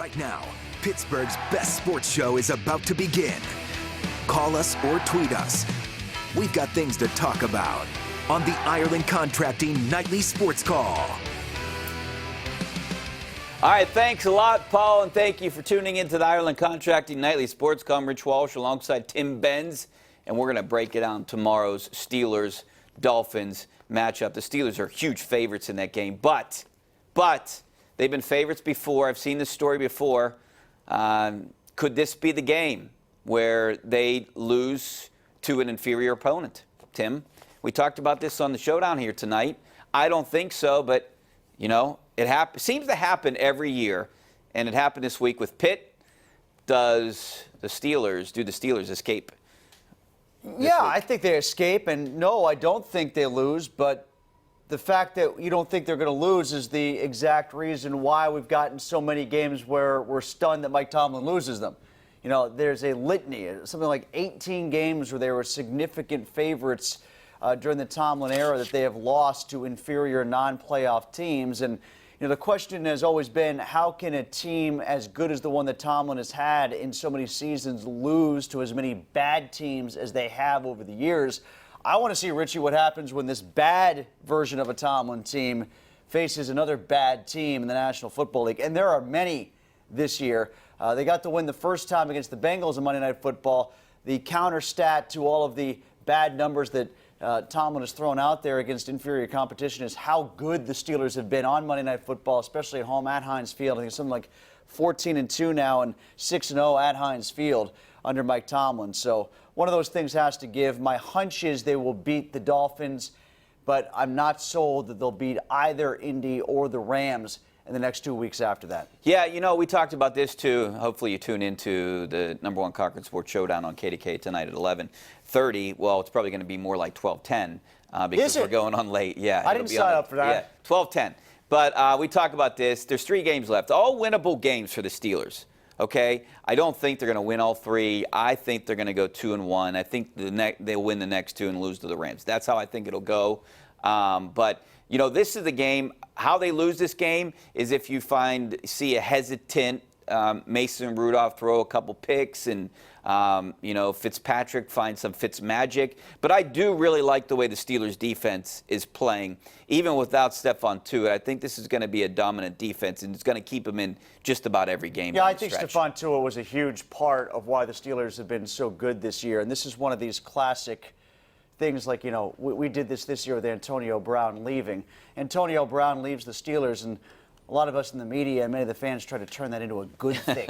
Right now, Pittsburgh's best sports show is about to begin. Call us or tweet us. We've got things to talk about on the Ireland Contracting Nightly Sports Call. All right, thanks a lot, Paul, and thank you for tuning into the Ireland Contracting Nightly Sports Call. I'm Rich Walsh alongside Tim Benz, and we're going to break it down tomorrow's Steelers-Dolphins matchup. The Steelers are huge favorites in that game, but they've been favorites before. I've seen this story before. Could this be the game where they lose to an inferior opponent? Tim, we talked about this on the showdown here tonight. I don't think so, but, you know, it seems to happen every year, and it happened this week with Pitt. Do the Steelers escape? Yeah, I think they escape, and no, I don't think they lose, but the fact that you don't think they're going to lose is the exact reason why we've gotten so many games where we're stunned that Mike Tomlin loses them. You know, there's a litany, something like 18 games where they were significant favorites during the Tomlin era that they have lost to inferior non-playoff teams. And, you know, the question has always been, how can a team as good as the one that Tomlin has had in so many seasons lose to as many bad teams as they have over the years? I want to see, Richie, what happens when this bad version of a Tomlin team faces another bad team in the National Football League. And there are many this year. They got to win the first time against the Bengals in Monday Night Football. The counter stat to all of the bad numbers that Tomlin has thrown out there against inferior competition is how good the Steelers have been on Monday Night Football, especially at home at Heinz Field. I think it's something like 14-2 now and 6-0 at Heinz Field under Mike Tomlin. So one of those things has to give. My hunch is they will beat the Dolphins, but I'm not sold that they'll beat either Indy or the Rams in the next 2 weeks after that. Yeah, you know, we talked about this too. Hopefully you tune into the #1 Conference Sports Showdown on KDKA tonight at 11:30. Well, it's probably going to be more like 12:10 because we're going on late. Yeah, I didn't sign up for that. Yeah, 12:10. But we talk about this. There's 3 games left, all winnable games for the Steelers. Okay, I don't think they're going to win all 3. I think they're going to go 2-1. I think they'll win the next 2 and lose to the Rams. That's how I think it'll go. But you know, this is the game. How they lose this game is if you see a hesitant Mason Rudolph throw a couple picks and, you know, Fitzpatrick finds some Fitz magic. But I do really like the way the Steelers defense is playing, even without Stephon Tuitt. I think this is going to be a dominant defense, and it's going to keep them in just about every game. Yeah, I think Stephon Tuitt was a huge part of why the Steelers have been so good this year. And this is one of these classic things like, you know, we did this year with Antonio Brown leaving. Antonio Brown leaves the Steelers, and a lot of us in the media and many of the fans try to turn that into a good thing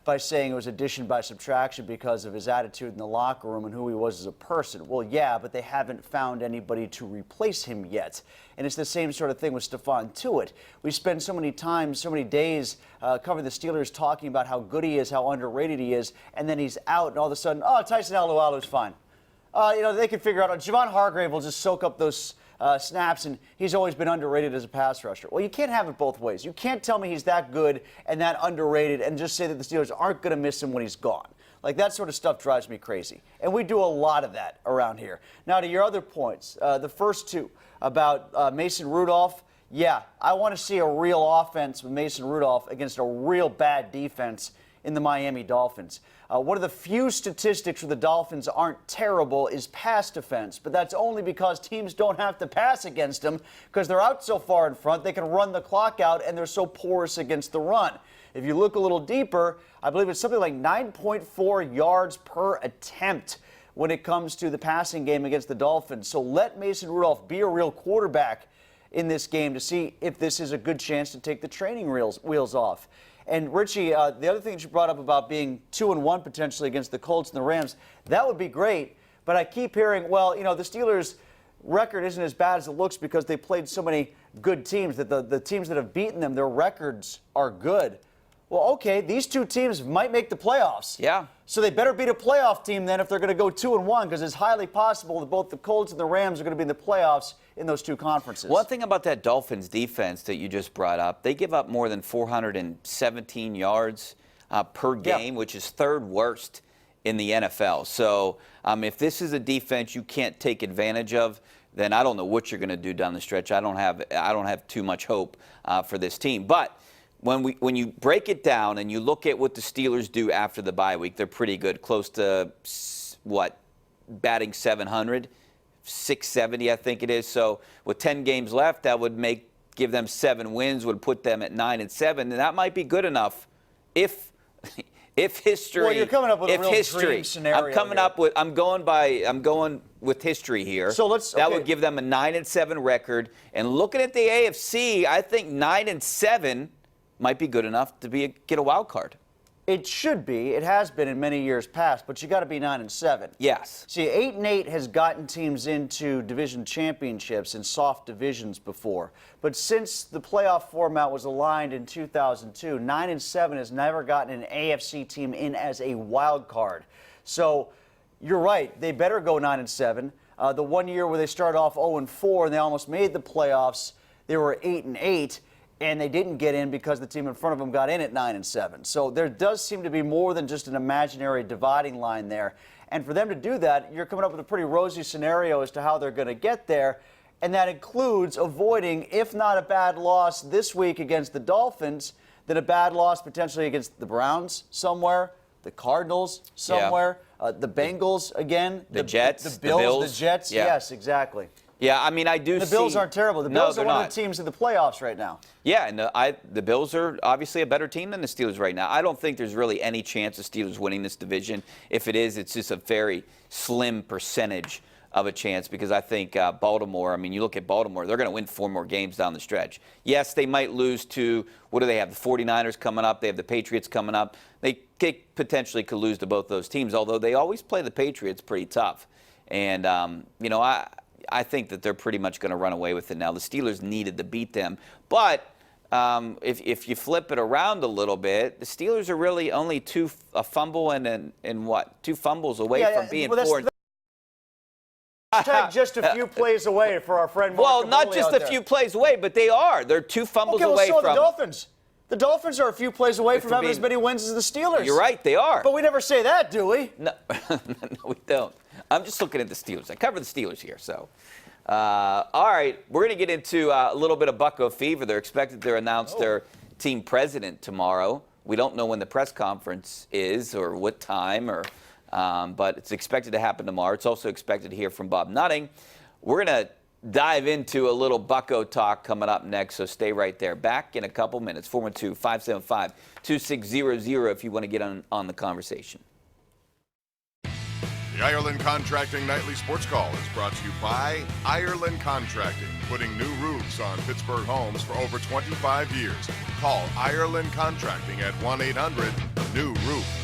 by saying it was addition by subtraction because of his attitude in the locker room and who he was as a person. Well, yeah, but they haven't found anybody to replace him yet. And it's the same sort of thing with Stephon Tuitt. We spend so many times, so many days covering the Steelers talking about how good he is, how underrated he is, and then he's out, and all of a sudden, oh, Tyson Alualu's fine. You know, they can figure out, Javon Hargrave will just soak up those snaps, and he's always been underrated as a pass rusher. Well, you can't have it both ways. You can't tell me he's that good and that underrated and just say that the Steelers aren't going to miss him when he's gone. Like, that sort of stuff drives me crazy. And we do a lot of that around here. Now, to your other points, the first 2 about Mason Rudolph, yeah, I want to see a real offense with Mason Rudolph against a real bad defense in the Miami Dolphins. One of the few statistics where the Dolphins aren't terrible is pass defense, but that's only because teams don't have to pass against them because they're out so far in front, they can run the clock out, and they're so porous against the run. If you look a little deeper, I believe it's something like 9.4 yards per attempt when it comes to the passing game against the Dolphins. So let Mason Rudolph be a real quarterback in this game to see if this is a good chance to take the training wheels off. And, Richie, the other thing that you brought up about being 2-1 potentially against the Colts and the Rams, that would be great. But I keep hearing, well, you know, the Steelers' record isn't as bad as it looks because they played so many good teams, that the teams that have beaten them, their records are good. Well, okay, these 2 teams might make the playoffs. Yeah. So they better beat a playoff team then if they're going to go 2-1, because it's highly possible that both the Colts and the Rams are going to be in the playoffs in those 2 conferences. One thing about that Dolphins defense that you just brought up, they give up more than 417 yards per game, which is 3rd worst in the NFL. So if this is a defense you can't take advantage of, then I don't know what you're going to do down the stretch. I don't have too much hope for this team. But when you break it down and you look at what the Steelers do after the bye week, they're pretty good, close to batting 700, 670, I think it is. So with 10 games left, that would give them 7 wins, would put them at 9-7, and that might be good enough if history. Well, you're coming up with a real dream scenario. I'm going with history here. So that would give them a 9-7 record. And looking at the AFC, I think 9-7 might be good enough to get a wild card. It should be. It has been in many years past, but you got to be 9-7. Yes. See, 8-8 has gotten teams into division championships in soft divisions before, but since the playoff format was aligned in 2002, 9-7 has never gotten an AFC team in as a wild card. So you're right. They better go 9-7. The one year where they started off 0-4 and they almost made the playoffs, they were 8-8. And they didn't get in because the team in front of them got in at 9-7. So there does seem to be more than just an imaginary dividing line there. And for them to do that, you're coming up with a pretty rosy scenario as to how they're going to get there. And that includes avoiding, if not a bad loss this week against the Dolphins, then a bad loss potentially against the Browns somewhere, the Cardinals somewhere, the Bengals again, the Jets, the Bills, the Jets. Yeah. Yes, exactly. Yeah, I mean, I do see. The Bills aren't terrible. The Bills are one of the teams in the playoffs right now. Yeah, and the Bills are obviously a better team than the Steelers right now. I don't think there's really any chance of Steelers winning this division. If it is, it's just a very slim percentage of a chance because I think Baltimore, I mean, you look at Baltimore, they're going to win 4 more games down the stretch. Yes, they might lose to, what do they have, the 49ers coming up. They have the Patriots coming up. They potentially could lose to both those teams, although they always play the Patriots pretty tough. And, I think that they're pretty much going to run away with it now. The Steelers needed to beat them. But if you flip it around a little bit, the Steelers are really only two fumbles away from being 4. Just a few plays away for our friend Mark. Well, not just a few plays away, but they are. They're 2 fumbles away from. The Dolphins. The Dolphins are a few plays away from having as many wins as the Steelers. You're right, they are. But we never say that, do we? No, no, we don't. I'm just looking at the Steelers. I cover the Steelers here. So, all right, we're going to get into a little bit of Bucco fever. They're expected to announce their team president tomorrow. We don't know when the press conference is or what time, but it's expected to happen tomorrow. It's also expected to hear from Bob Nutting. We're going to dive into a little Bucco talk coming up next, so stay right there. Back in a couple minutes, 412-575-2600 if you want to get on the conversation. The Ireland Contracting Nightly Sports Call is brought to you by Ireland Contracting, putting new roofs on Pittsburgh homes for over 25 years. Call Ireland Contracting at 1-800-NEW-ROOF.